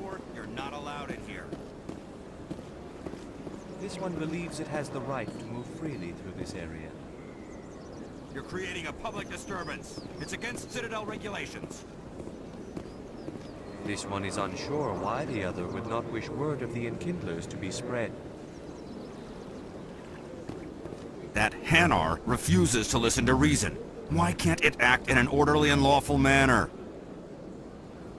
door, you're not allowed in here. This one believes it has the right to move freely through this area. You're creating a public disturbance. It's against Citadel regulations. This one is unsure why the other would not wish word of the Enkindlers to be spread. That Hanar refuses to listen to reason. Why can't it act in an orderly and lawful manner?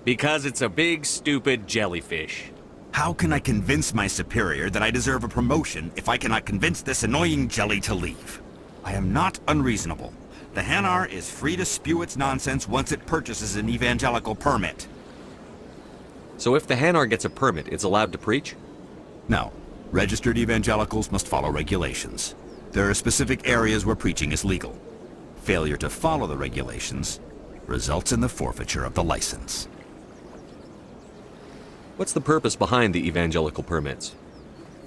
Because it's a big, stupid jellyfish. How can I convince my superior that I deserve a promotion if I cannot convince this annoying jelly to leave? I am not unreasonable. The Hanar is free to spew its nonsense once it purchases an evangelical permit. So if the Hanar gets a permit, it's allowed to preach? No. Registered evangelicals must follow regulations. There are specific areas where preaching is legal. Failure to follow the regulations results in the forfeiture of the license. What's the purpose behind the evangelical permits?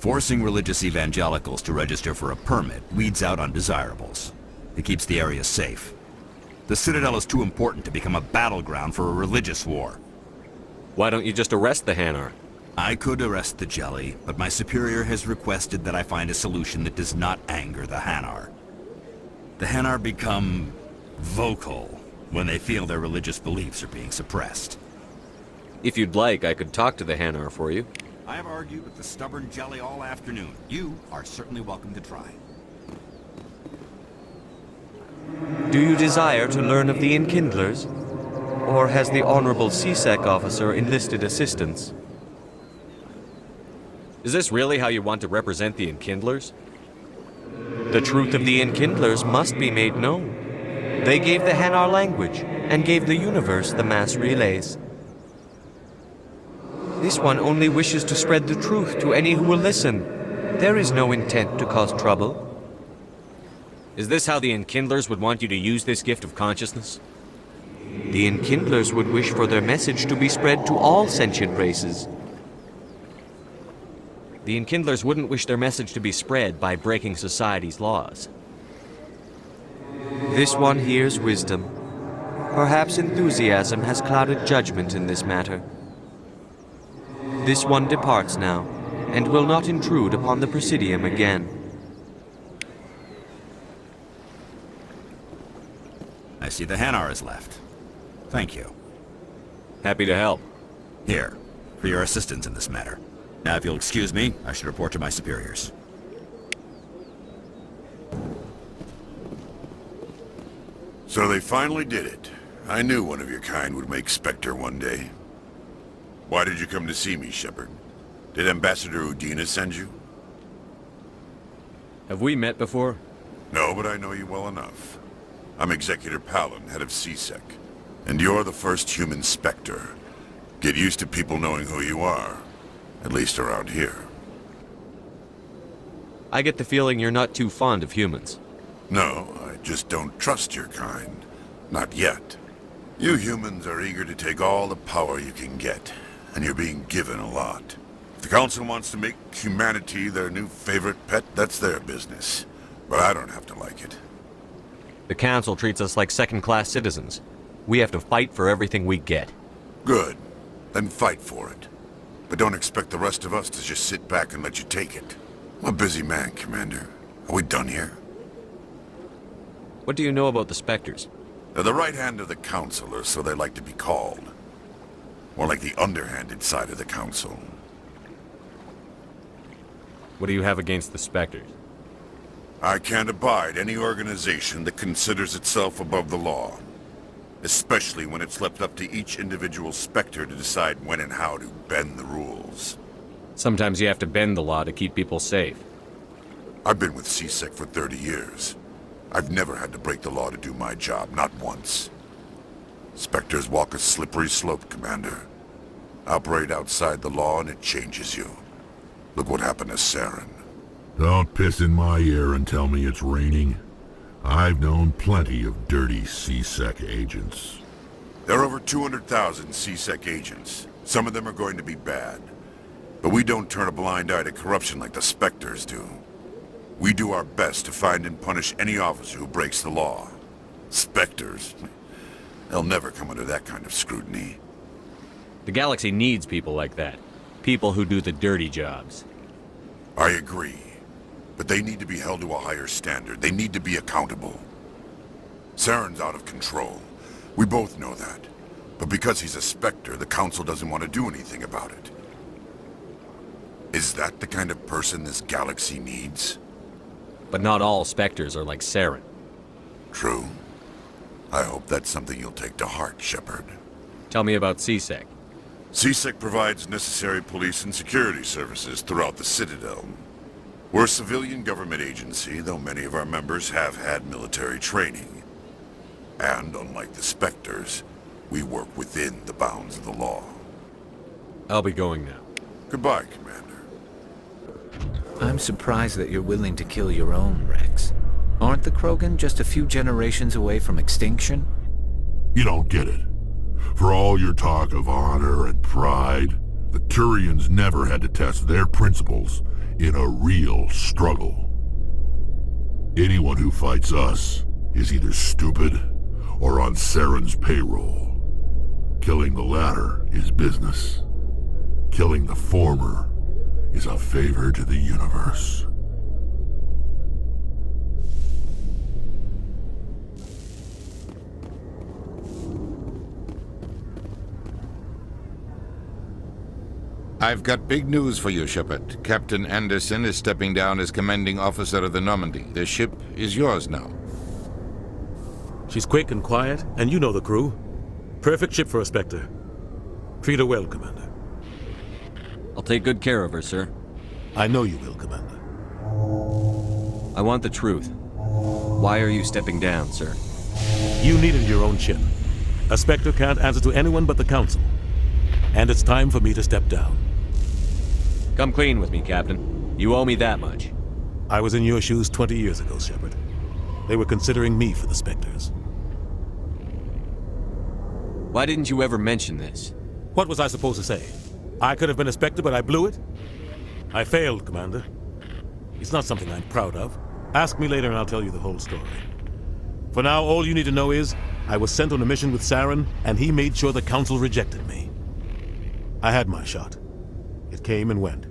Forcing religious evangelicals to register for a permit weeds out undesirables. It keeps the area safe. The Citadel is too important to become a battleground for a religious war. Why don't you just arrest the Hanar? I could arrest the jelly, but my superior has requested that I find a solution that does not anger the Hanar. The Hanar become vocal when they feel their religious beliefs are being suppressed. If you'd like, I could talk to the Hanar for you. I have argued with the stubborn jelly all afternoon. You are certainly welcome to try. Do you desire to learn of the Enkindlers? Or has the Honorable CSEC officer enlisted assistance? Is this really how you want to represent the Enkindlers? The truth of the Enkindlers must be made known. They gave the Hanar language, and gave the universe the mass relays. This one only wishes to spread the truth to any who will listen. There is no intent to cause trouble. Is this how the Enkindlers would want you to use this gift of consciousness? The Enkindlers would wish for their message to be spread to all sentient races. The Enkindlers wouldn't wish their message to be spread by breaking society's laws. This one hears wisdom. Perhaps enthusiasm has clouded judgment in this matter. This one departs now, and will not intrude upon the Presidium again. I see the Hanar is left. Thank you. Happy to help. Here, for your assistance in this matter. Now, if you'll excuse me, I should report to my superiors. So they finally did it. I knew one of your kind would make Spectre one day. Why did you come to see me, Shepard? Did Ambassador Udina send you? Have we met before? No, but I know you well enough. I'm Executor Palin, head of CSEC. And you're the first human Spectre. Get used to people knowing who you are. At least around here. I get the feeling you're not too fond of humans. No, I just don't trust your kind. Not yet. You humans are eager to take all the power you can get, and you're being given a lot. If the Council wants to make humanity their new favorite pet, that's their business. But I don't have to like it. The Council treats us like second-class citizens. We have to fight for everything we get. Good. Then fight for it. But don't expect the rest of us to just sit back and let you take it. I'm a busy man, Commander. Are we done here? What do you know about the Spectres? They're the right hand of the Council, or so they like to be called. More like the underhanded side of the Council. What do you have against the Spectres? I can't abide any organization that considers itself above the law. Especially when it's left up to each individual Spectre to decide when and how to bend the rules. Sometimes you have to bend the law to keep people safe. I've been with CSEC for 30 years. I've never had to break the law to do my job, not once. Spectres walk a slippery slope, Commander. Operate outside the law and it changes you. Look what happened to Saren. Don't piss in my ear and tell me it's raining. I've known plenty of dirty CSEC agents. There are over 200,000 CSEC agents. Some of them are going to be bad. But we don't turn a blind eye to corruption like the Spectres do. We do our best to find and punish any officer who breaks the law. Spectres? They'll never come under that kind of scrutiny. The galaxy needs people like that. People who do the dirty jobs. I agree. But they need to be held to a higher standard. They need to be accountable. Saren's out of control. We both know that. But because he's a Spectre, the Council doesn't want to do anything about it. Is that the kind of person this galaxy needs? But not all Spectres are like Saren. True. I hope that's something you'll take to heart, Shepard. Tell me about CSEC. CSEC provides necessary police and security services throughout the Citadel. We're a civilian government agency, though many of our members have had military training. And unlike the Spectres, we work within the bounds of the law. I'll be going now. Goodbye, Commander. I'm surprised that you're willing to kill your own, Rex. Aren't the Krogan just a few generations away from extinction? You don't get it. For all your talk of honor and pride, the Turians never had to test their principles in a real struggle. Anyone who fights us is either stupid or on Saren's payroll. Killing the latter is business. Killing the former is a favor to the universe. I've got big news for you, Shepard. Captain Anderson is stepping down as commanding officer of the Normandy. The ship is yours now. She's quick and quiet, and you know the crew. Perfect ship for a Spectre. Treat her well, Commander. I'll take good care of her, sir. I know you will, Commander. I want the truth. Why are you stepping down, sir? You needed your own ship. A Spectre can't answer to anyone but the Council. And it's time for me to step down. Come clean with me, Captain. You owe me that much. I was in your shoes 20 years ago, Shepard. They were considering me for the Spectres. Why didn't you ever mention this? What was I supposed to say? I could have been a Spectre, but I blew it? I failed, Commander. It's not something I'm proud of. Ask me later and I'll tell you the whole story. For now, all you need to know is, I was sent on a mission with Saren, and he made sure the Council rejected me. I had my shot. It came and went.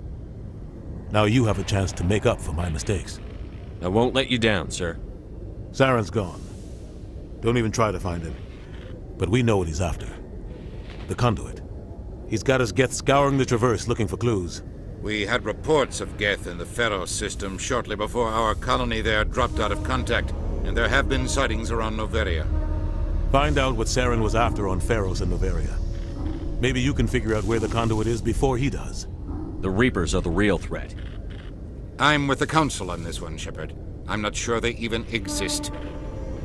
Now you have a chance to make up for my mistakes. I won't let you down, sir. Saren's gone. Don't even try to find him. But we know what he's after. The conduit. He's got his Geth scouring the Traverse looking for clues. We had reports of Geth in the Pharos system shortly before our colony there dropped out of contact, and there have been sightings around Noveria. Find out what Saren was after on Pharos and Noveria. Maybe you can figure out where the conduit is before he does. The Reapers are the real threat. I'm with the Council on this one, Shepard. I'm not sure they even exist.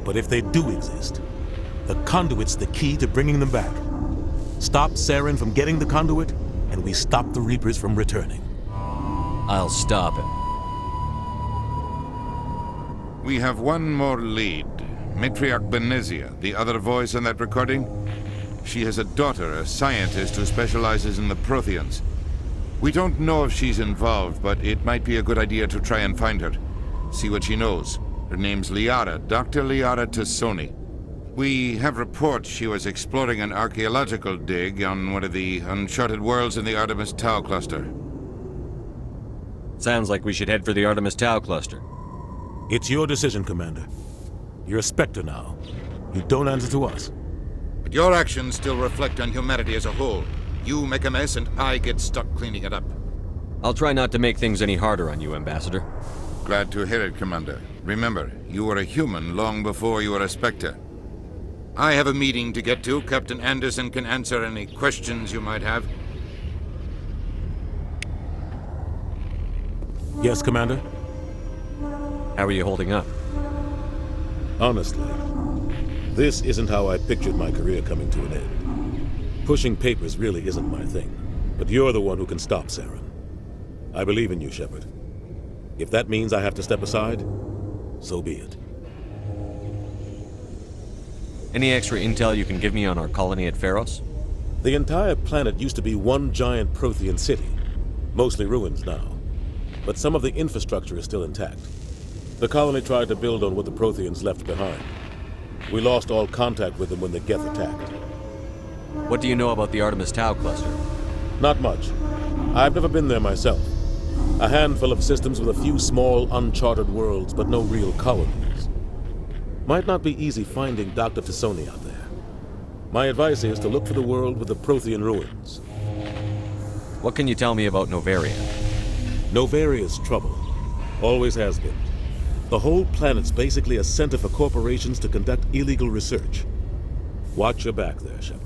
But if they do exist, the conduit's the key to bringing them back. Stop Saren from getting the conduit, and we stop the Reapers from returning. I'll stop him. We have one more lead. Matriarch Benezia, the other voice on that recording. She has a daughter, a scientist who specializes in the Protheans. We don't know if she's involved, but it might be a good idea to try and find her. See what she knows. Her name's Liara, Dr. Liara Tassoni. We have reports she was exploring an archaeological dig on one of the uncharted worlds in the Artemis Tau cluster. Sounds like we should head for the Artemis Tau cluster. It's your decision, Commander. You're a Spectre now. You don't answer to us. But your actions still reflect on humanity as a whole. You make a mess and I get stuck cleaning it up. I'll try not to make things any harder on you, Ambassador. Glad to hear it, Commander. Remember, you were a human long before you were a Spectre. I have a meeting to get to. Captain Anderson can answer any questions you might have. Yes, Commander? How are you holding up? Honestly, this isn't how I pictured my career coming to an end. Pushing papers really isn't my thing, but you're the one who can stop Saren. I believe in you, Shepard. If that means I have to step aside, so be it. Any extra intel you can give me on our colony at Pharos? The entire planet used to be one giant Prothean city, mostly ruins now. But some of the infrastructure is still intact. The colony tried to build on what the Protheans left behind. We lost all contact with them when the Geth attacked. What do you know about the Artemis Tau cluster? Not much. I've never been there myself. A handful of systems with a few small, uncharted worlds, but no real colonies. Might not be easy finding Dr. Tassoni out there. My advice is to look for the world with the Prothean ruins. What can you tell me about Novaria? Novaria's trouble. Always has been. The whole planet's basically a center for corporations to conduct illegal research. Watch your back there, Shepard.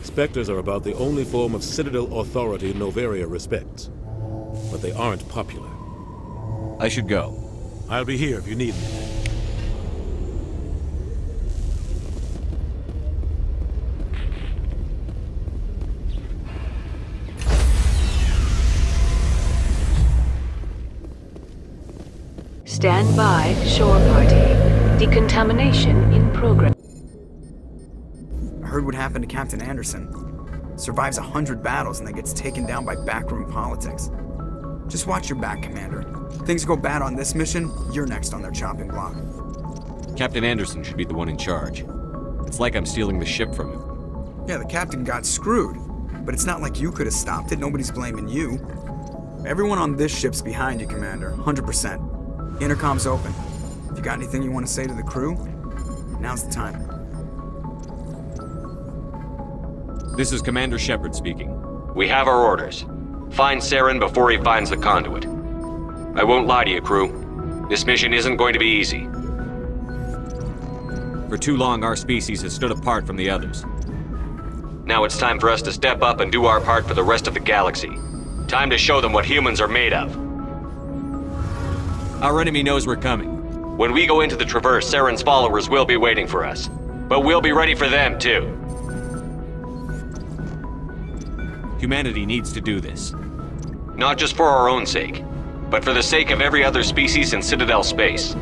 Spectres are about the only form of Citadel authority Novaria respects. But they aren't popular. I should go. I'll be here if you need me. Stand by, shore party. Decontamination in progress. I heard what happened to Captain Anderson. Survives 100 battles and then gets taken down by backroom politics. Just watch your back, Commander. Things go bad on this mission, you're next on their chopping block. Captain Anderson should be the one in charge. It's like I'm stealing the ship from him. Yeah, the captain got screwed. But it's not like you could have stopped it, nobody's blaming you. Everyone on this ship's behind you, Commander, 100%. Intercom's open. If you got anything you want to say to the crew, now's the time. This is Commander Shepard speaking. We have our orders. Find Saren before he finds the conduit. I won't lie to you, crew. This mission isn't going to be easy. For too long, our species has stood apart from the others. Now it's time for us to step up and do our part for the rest of the galaxy. Time to show them what humans are made of. Our enemy knows we're coming. When we go into the Traverse, Saren's followers will be waiting for us. But we'll be ready for them, too. Humanity needs to do this. Not just for our own sake, but for the sake of every other species in Citadel space.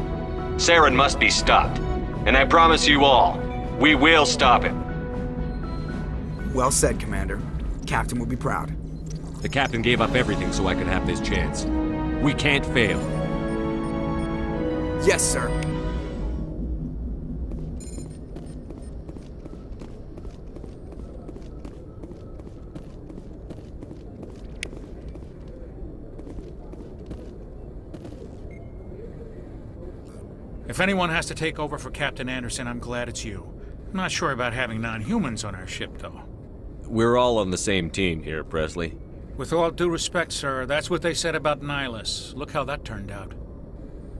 Saren must be stopped. And I promise you all, we will stop him. Well said, Commander. Captain will be proud. The captain gave up everything so I could have this chance. We can't fail. Yes, sir. If anyone has to take over for Captain Anderson, I'm glad it's you. I'm not sure about having non-humans on our ship, though. We're all on the same team here, Presley. With all due respect, sir, that's what they said about Nihilus. Look how that turned out.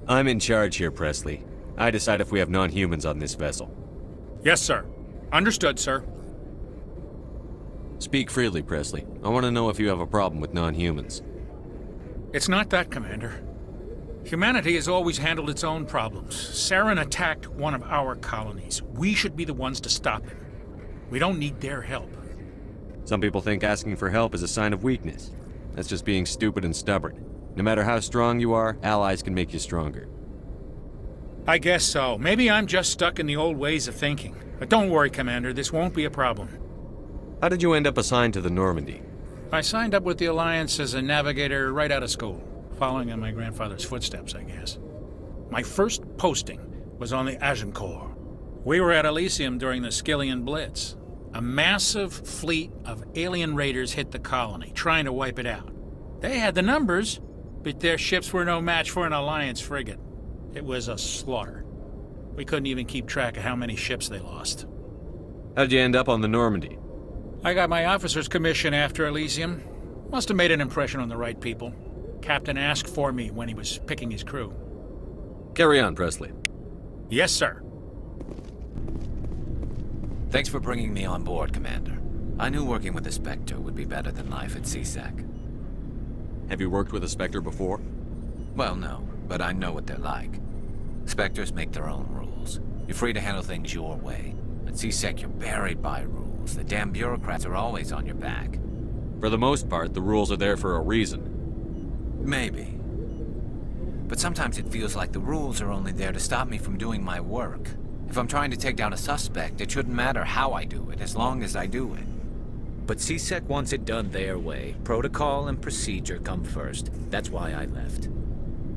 I'm in charge here, Presley. I decide if we have non-humans on this vessel. Yes, sir. Understood, sir. Speak freely, Presley. I want to know if you have a problem with non-humans. It's not that, Commander. Humanity has always handled its own problems. Saren attacked one of our colonies. We should be the ones to stop him. We don't need their help. Some people think asking for help is a sign of weakness. That's just being stupid and stubborn. No matter how strong you are, allies can make you stronger. I guess so. Maybe I'm just stuck in the old ways of thinking. But don't worry, Commander, this won't be a problem. How did you end up assigned to the Normandy? I signed up with the Alliance as a navigator right out of school, following in my grandfather's footsteps, I guess. My first posting was on the Agincourt. We were at Elysium during the Skillian Blitz. A massive fleet of alien raiders hit the colony, trying to wipe it out. They had the numbers, but their ships were no match for an Alliance frigate. It was a slaughter. We couldn't even keep track of how many ships they lost. How did you end up on the Normandy? I got my officer's commission after Elysium. Must have made an impression on the right people. Captain asked for me when he was picking his crew. Carry on, Presley. Yes, sir. Thanks for bringing me on board, Commander. I knew working with a Spectre would be better than life at CSEC. Have you worked with a Spectre before? Well, no, but I know what they're like. Spectres make their own rules. You're free to handle things your way. At CSEC, you're buried by rules. The damn bureaucrats are always on your back. For the most part, the rules are there for a reason. Maybe. But sometimes it feels like the rules are only there to stop me from doing my work. If I'm trying to take down a suspect, it shouldn't matter how I do it, as long as I do it. But CSEC wants it done their way. Protocol and procedure come first. That's why I left.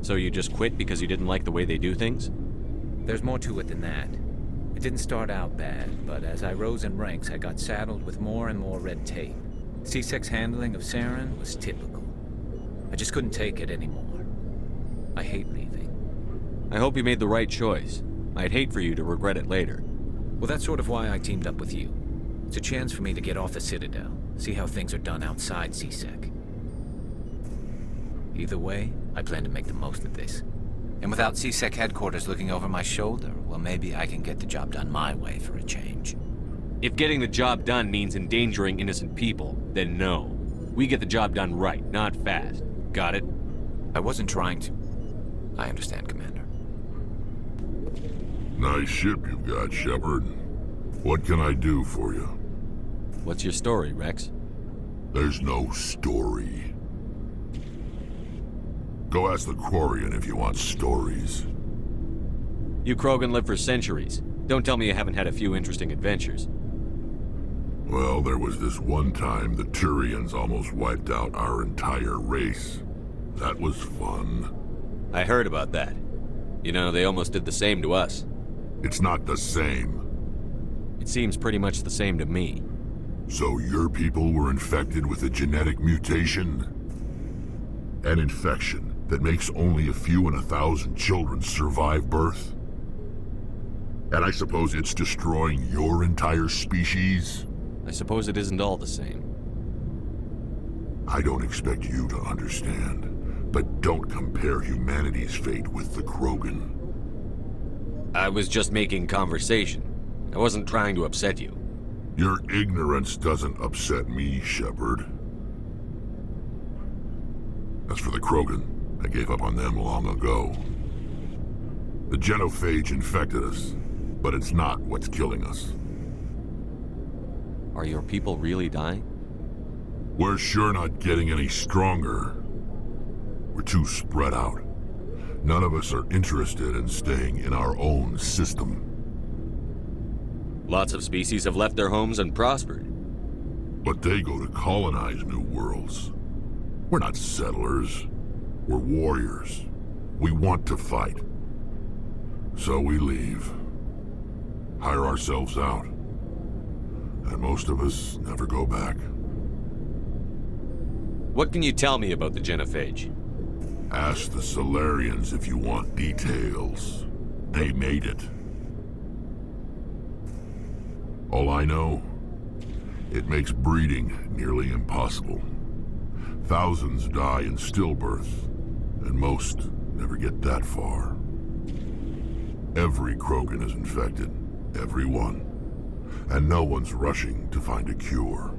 So you just quit because you didn't like the way they do things? There's more to it than that. didn't start out bad, but as I rose in ranks, I got saddled with more and more red tape. C-Sec's handling of Saren was typical. I just couldn't take it anymore. I hate leaving. I hope you made the right choice. I'd hate for you to regret it later. Well, that's sort of why I teamed up with you. It's a chance for me to get off the Citadel, see how things are done outside C-Sec. Either way, I plan to make the most of this. And without C-Sec headquarters looking over my shoulder, well, maybe I can get the job done my way for a change. If getting the job done means endangering innocent people, then no. We get the job done right, not fast. Got it? I wasn't trying to... I understand, Commander. Nice ship you've got, Shepard. What can I do for you? What's your story, Rex? There's no story. Go ask the Quarian if you want stories. You Krogan live for centuries. Don't tell me you haven't had a few interesting adventures. Well, there was this one time the Turians almost wiped out our entire race. That was fun. I heard about that. You know, they almost did the same to us. It's not the same. It seems pretty much the same to me. So your people were infected with a genetic mutation? An infection that makes only a few in 1,000 children survive birth? And I suppose it's destroying your entire species? I suppose it isn't all the same. I don't expect you to understand, but don't compare humanity's fate with the Krogan. I was just making conversation. I wasn't trying to upset you. Your ignorance doesn't upset me, Shepard. As for the Krogan, I gave up on them long ago. The genophage infected us, but it's not what's killing us. Are your people really dying? We're sure not getting any stronger. We're too spread out. None of us are interested in staying in our own system. Lots of species have left their homes and prospered. But they go to colonize new worlds. We're not settlers. We're warriors. We want to fight. So we leave. Hire ourselves out. And most of us never go back. What can you tell me about the genophage? Ask the Solarians if you want details. They made it. All I know, it makes breeding nearly impossible. Thousands die in stillbirth, and most never get that far. Every Krogan is infected. Every one. And no one's rushing to find a cure.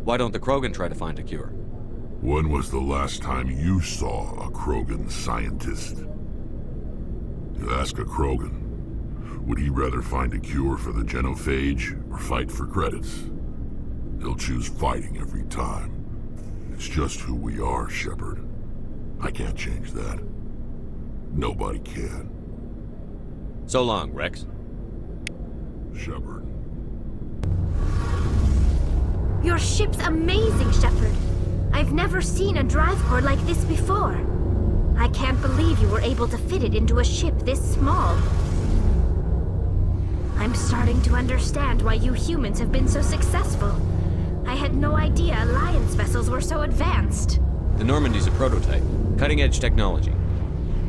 Why don't the Krogan try to find a cure? When was the last time you saw a Krogan scientist? You ask a Krogan, would he rather find a cure for the genophage or fight for credits? He'll choose fighting every time. It's just who we are, Shepard. I can't change that. Nobody can. So long, Rex. Shepard. Your ship's amazing, Shepard. I've never seen a drive core like this before. I can't believe you were able to fit it into a ship this small. I'm starting to understand why you humans have been so successful. I had no idea Alliance vessels were so advanced. The Normandy's a prototype. Cutting-edge technology.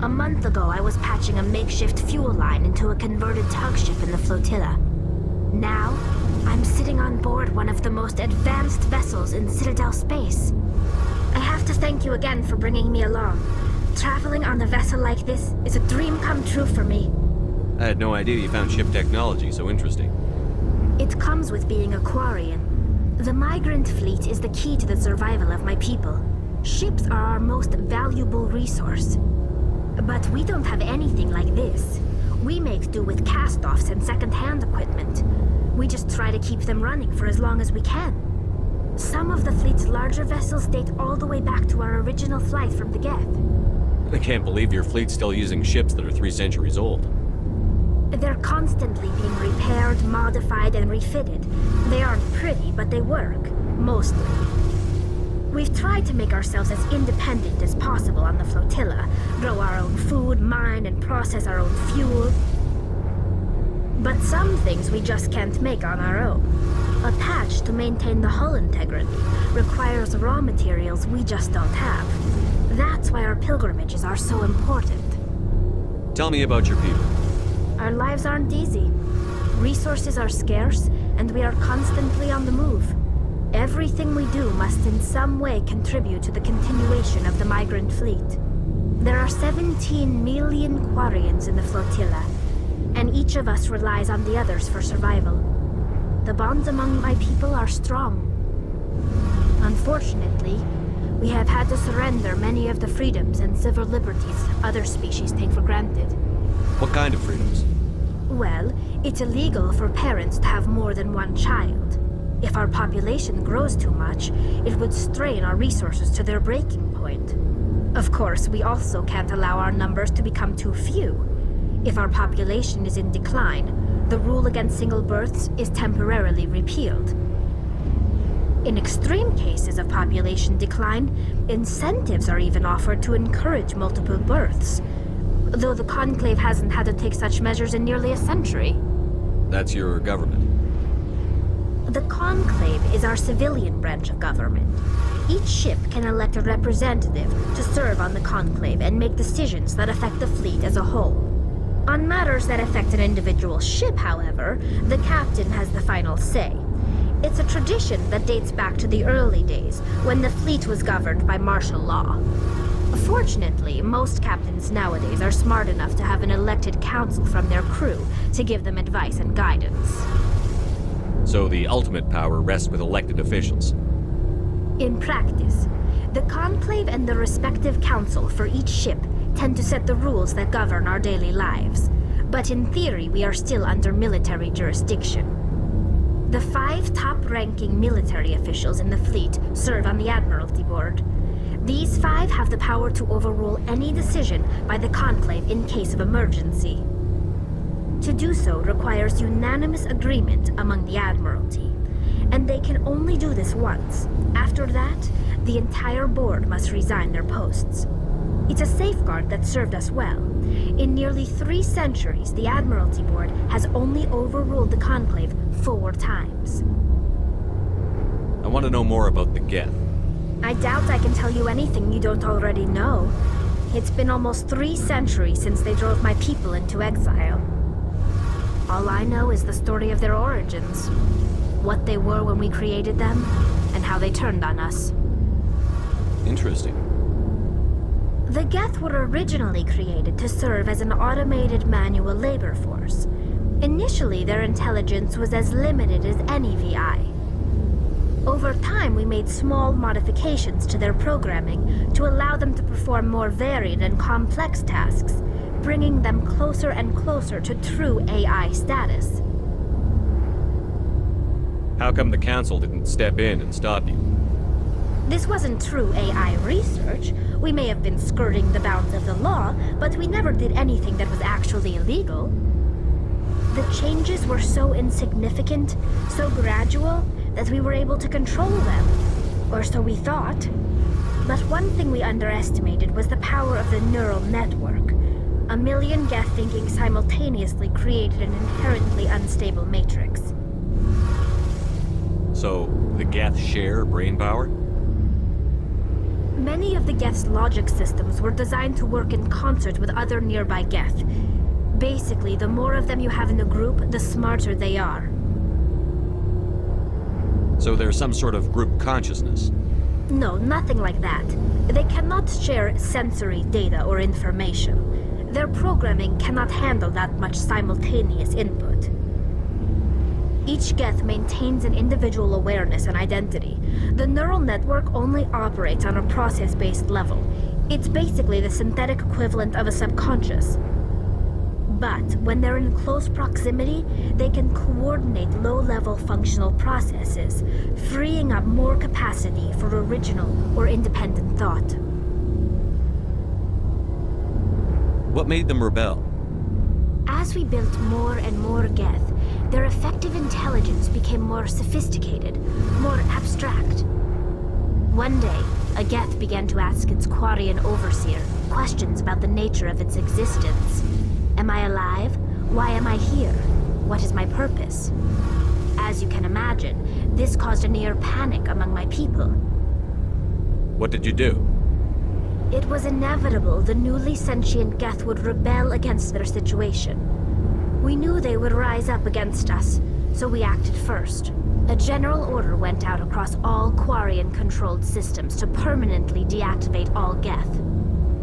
A month ago, I was patching a makeshift fuel line into a converted tug ship in the flotilla. Now, I'm sitting on board one of the most advanced vessels in Citadel space. I have to thank you again for bringing me along. Traveling on a vessel like this is a dream come true for me. I had no idea you found ship technology so interesting. It comes with being a Quarian. The migrant fleet is the key to the survival of my people. Ships are our most valuable resource. But we don't have anything like this. We make do with cast-offs and second-hand equipment. We just try to keep them running for as long as we can. Some of the fleet's larger vessels date all the way back to our original flight from the Geth. I can't believe your fleet's still using ships that are 3 centuries old. They're constantly being repaired, modified, and refitted. They aren't pretty, but they work. Mostly. We've tried to make ourselves as independent as possible on the flotilla. Grow our own food, mine, and process our own fuel. But some things we just can't make on our own. A patch to maintain the hull integrity requires raw materials we just don't have. That's why our pilgrimages are so important. Tell me about your people. Our lives aren't easy. Resources are scarce, and we are constantly on the move. Everything we do must in some way contribute to the continuation of the migrant fleet. There are 17 million Quarians in the flotilla, and each of us relies on the others for survival. The bonds among my people are strong. Unfortunately, we have had to surrender many of the freedoms and civil liberties other species take for granted. What kind of freedoms? Well, it's illegal for parents to have more than one child. If our population grows too much, it would strain our resources to their breaking point. Of course, we also can't allow our numbers to become too few. If our population is in decline, the rule against single births is temporarily repealed. In extreme cases of population decline, incentives are even offered to encourage multiple births, though the Conclave hasn't had to take such measures in nearly a century. That's your government. The Conclave is our civilian branch of government. Each ship can elect a representative to serve on the Conclave and make decisions that affect the fleet as a whole. On matters that affect an individual ship, however, the captain has the final say. It's a tradition that dates back to the early days, when the fleet was governed by martial law. Fortunately, most captains nowadays are smart enough to have an elected council from their crew to give them advice and guidance. So the ultimate power rests with elected officials. In practice, the Conclave and the respective council for each ship tend to set the rules that govern our daily lives. But in theory, we are still under military jurisdiction. The 5 top-ranking military officials in the fleet serve on the Admiralty Board. These 5 have the power to overrule any decision by the Conclave in case of emergency. To do so requires unanimous agreement among the Admiralty, and they can only do this once. After that, the entire board must resign their posts. It's a safeguard that served us well. In nearly 3 centuries, the Admiralty Board has only overruled the Conclave 4 times. I want to know more about the Geth. I doubt I can tell you anything you don't already know. It's been almost 3 centuries since they drove my people into exile. All I know is the story of their origins, what they were when we created them, and how they turned on us. Interesting. The Geth were originally created to serve as an automated manual labor force. Initially, their intelligence was as limited as any VI. Over time, we made small modifications to their programming to allow them to perform more varied and complex tasks, bringing them closer and closer to true AI status. How come the Council didn't step in and stop you? This wasn't true AI research. We may have been skirting the bounds of the law, but we never did anything that was actually illegal. The changes were so insignificant, so gradual, that we were able to control them. Or so we thought. But one thing we underestimated was the power of the neural network. A million Geth thinking simultaneously created an inherently unstable matrix. So, the Geth share brain power? Many of the Geth's logic systems were designed to work in concert with other nearby Geth. Basically, the more of them you have in a group, the smarter they are. So there's some sort of group consciousness? No, nothing like that. They cannot share sensory data or information. Their programming cannot handle that much simultaneous input. Each Geth maintains an individual awareness and identity. The neural network only operates on a process-based level. It's basically the synthetic equivalent of a subconscious. But when they're in close proximity, they can coordinate low-level functional processes, freeing up more capacity for original or independent thought. What made them rebel? As we built more and more Geth, their effective intelligence became more sophisticated, more abstract. One day, a Geth began to ask its Quarian overseer questions about the nature of its existence. Am I alive? Why am I here? what is my purpose. As you can imagine, this caused a near panic among my people. What did you do? It was inevitable the newly sentient Geth would rebel against their situation. We knew they would rise up against us, so we acted first. A general order went out across all Quarian-controlled systems to permanently deactivate all Geth.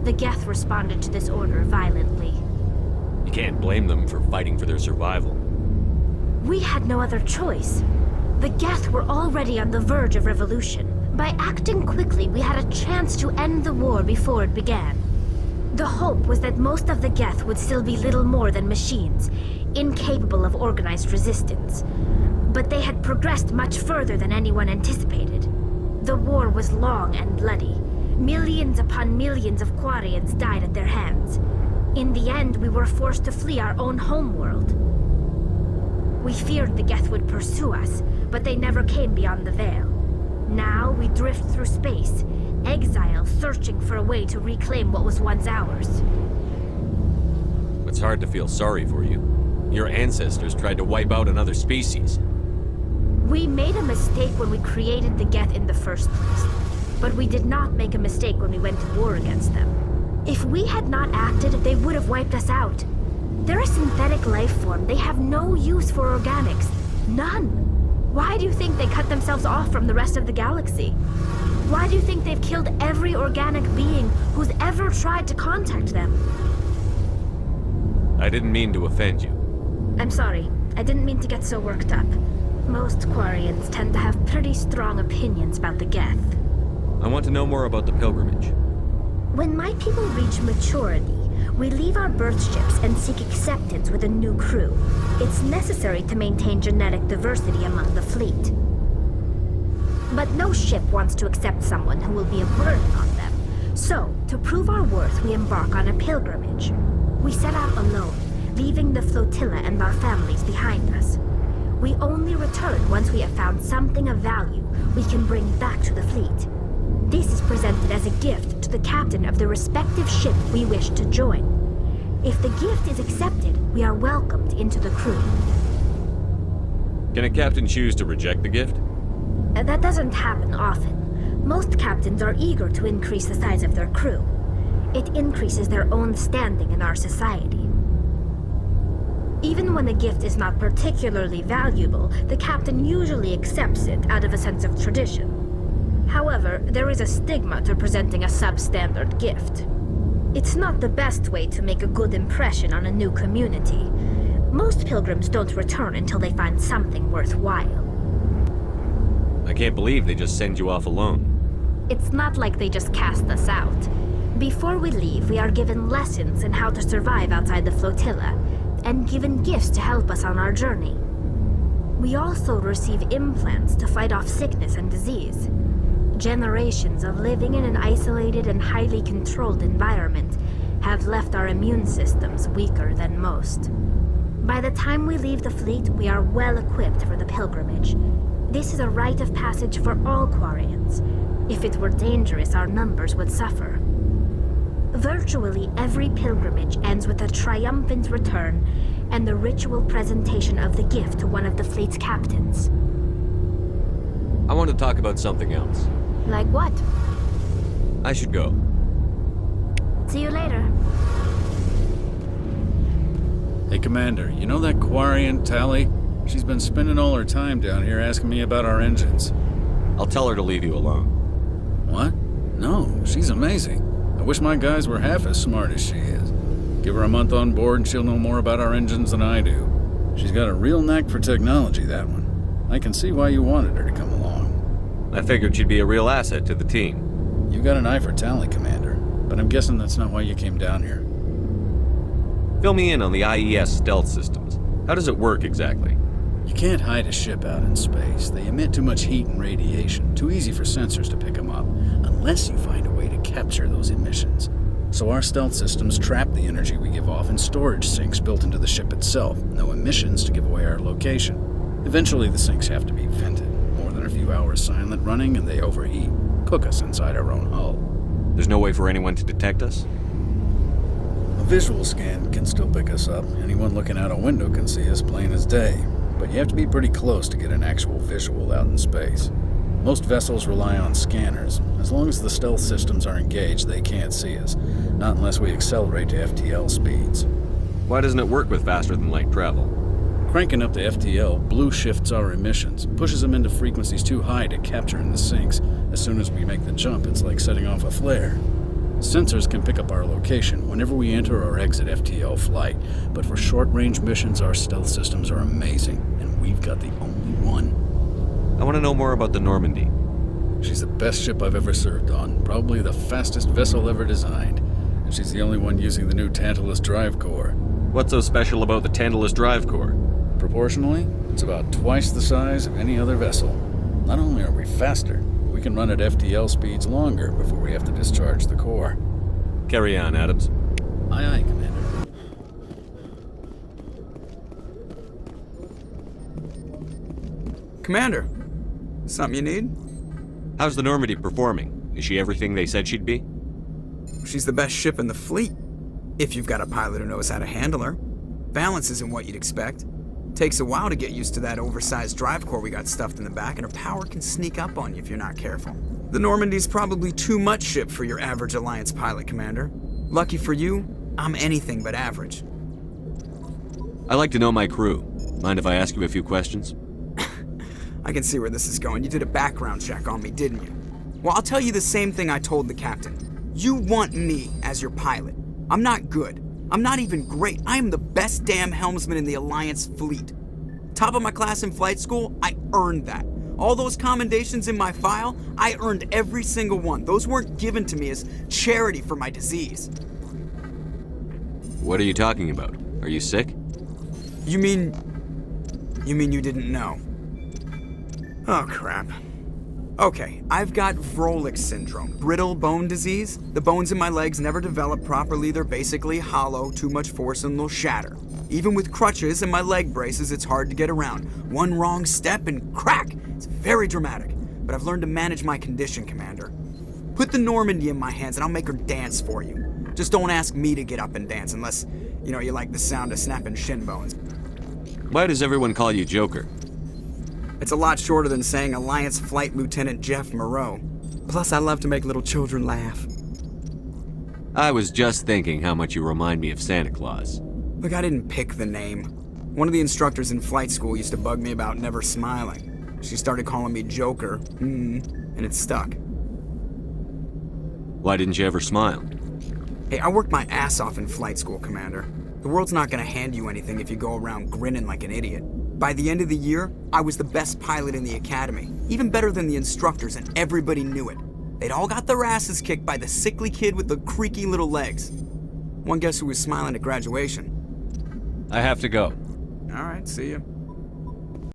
The Geth responded to this order violently. You can't blame them for fighting for their survival. We had no other choice. The Geth were already on the verge of revolution. By acting quickly, we had a chance to end the war before it began. The hope was that most of the Geth would still be little more than machines, incapable of organized resistance. But they had progressed much further than anyone anticipated. The war was long and bloody. Millions upon millions of Quarians died at their hands. In the end, we were forced to flee our own homeworld. We feared the Geth would pursue us, but they never came beyond the Veil. Now we drift through space, exile searching for a way to reclaim what was once ours. It's hard to feel sorry for you. Your ancestors tried to wipe out another species. We made a mistake when we created the Geth in the first place, but we did not make a mistake when we went to war against them. If we had not acted, they would have wiped us out. They're a synthetic life form. They have no use for organics. None. Why do you think they cut themselves off from the rest of the galaxy? Why do you think they've killed every organic being who's ever tried to contact them? I didn't mean to offend you. I'm sorry. I didn't mean to get so worked up. Most Quarians tend to have pretty strong opinions about the Geth. I want to know more about the pilgrimage. When my people reach maturity, we leave our birth ships and seek acceptance with a new crew. It's necessary to maintain genetic diversity among the fleet. But no ship wants to accept someone who will be a burden on them. So, to prove our worth, we embark on a pilgrimage. We set out alone, leaving the flotilla and our families behind us. We only return once we have found something of value we can bring back to the fleet. This is presented as a gift to the captain of the respective ship we wish to join. If the gift is accepted, we are welcomed into the crew. Can a captain choose to reject the gift? That doesn't happen often. Most captains are eager to increase the size of their crew. It increases their own standing in our society. Even when a gift is not particularly valuable, the captain usually accepts it out of a sense of tradition. However, there is a stigma to presenting a substandard gift. It's not the best way to make a good impression on a new community. Most pilgrims don't return until they find something worthwhile. I can't believe they just send you off alone. It's not like they just cast us out. Before we leave, we are given lessons in how to survive outside the flotilla, and given gifts to help us on our journey. We also receive implants to fight off sickness and disease. Generations of living in an isolated and highly controlled environment have left our immune systems weaker than most. By the time we leave the fleet, we are well equipped for the pilgrimage. This is a rite of passage for all Quarians. If it were dangerous, our numbers would suffer. Virtually every pilgrimage ends with a triumphant return and the ritual presentation of the gift to one of the fleet's captains. I want to talk about something else. Like what? I should go. See you later. Hey, Commander, you know that Quarian Tally? She's been spending all her time down here asking me about our engines. I'll tell her to leave you alone. What? No, she's amazing. I wish my guys were half as smart as she is. Give her a month on board and she'll know more about our engines than I do. She's got a real knack for technology, that one. I can see why you wanted her to come along. I figured she'd be a real asset to the team. You got an eye for talent, Commander, but I'm guessing that's not why you came down here. Fill me in on the IES stealth systems. How does it work exactly? You can't hide a ship out in space. They emit too much heat and radiation. Too easy for sensors to pick them up, unless you find a way to capture those emissions. So our stealth systems trap the energy we give off in storage sinks built into the ship itself. No emissions to give away our location. Eventually the sinks have to be vented. More than a few hours silent running and they overheat. Cook us inside our own hull. There's no way for anyone to detect us? visual scan can still pick us up. Anyone looking out a window can see us plain as day. But you have to be pretty close to get an actual visual out in space. Most vessels rely on scanners. As long as the stealth systems are engaged, they can't see us. Not unless we accelerate to FTL speeds. Why doesn't it work with faster-than-light travel? Cranking up to FTL blue shifts our emissions, pushes them into frequencies too high to capture in the sinks. As soon as we make the jump, it's like setting off a flare. Sensors can pick up our location whenever we enter or exit FTL flight, but for short-range missions, our stealth systems are amazing, and we've got the only one. I want to know more about the Normandy. She's the best ship I've ever served on, probably the fastest vessel ever designed, and she's the only one using the new Tantalus drive core. What's so special about the Tantalus drive core? Proportionally, it's about twice the size of any other vessel. Not only are we faster, we can run at FTL speeds longer before we have to discharge the core. Carry on, Adams. Aye, aye, Commander. Commander, something you need? How's the Normandy performing? Is she everything they said she'd be? She's the best ship in the fleet, if you've got a pilot who knows how to handle her. Balance isn't what you'd expect. Takes a while to get used to that oversized drive core we got stuffed in the back, and her power can sneak up on you if you're not careful. The Normandy's probably too much ship for your average Alliance pilot, Commander. Lucky for you, I'm anything but average. I like to know my crew. Mind if I ask you a few questions? I can see where this is going. You did a background check on me, didn't you? Well, I'll tell you the same thing I told the captain. You want me as your pilot. I'm not good. I'm not even great. I am the best damn helmsman in the Alliance fleet. Top of my class in flight school, I earned that. All those commendations in my file, I earned every single one. Those weren't given to me as charity for my disease. What are you talking about? Are you sick? You mean you didn't know? Oh, crap. Okay, I've got Vrolik syndrome, brittle bone disease. The bones in my legs never develop properly. They're basically hollow, too much force and they'll shatter. Even with crutches and my leg braces, it's hard to get around. One wrong step and crack! It's very dramatic. But I've learned to manage my condition, Commander. Put the Normandy in my hands and I'll make her dance for you. Just don't ask me to get up and dance unless, you like the sound of snapping shin bones. Why does everyone call you Joker? It's a lot shorter than saying Alliance Flight Lieutenant Jeff Moreau. Plus, I love to make little children laugh. I was just thinking how much you remind me of Santa Claus. Look, I didn't pick the name. One of the instructors in flight school used to bug me about never smiling. She started calling me Joker, and it stuck. Why didn't you ever smile? Hey, I worked my ass off in flight school, Commander. The world's not gonna hand you anything if you go around grinning like an idiot. By the end of the year, I was the best pilot in the academy, even better than the instructors, and everybody knew it. They'd all got their asses kicked by the sickly kid with the creaky little legs. One guess who was smiling at graduation? I have to go. All right, see you.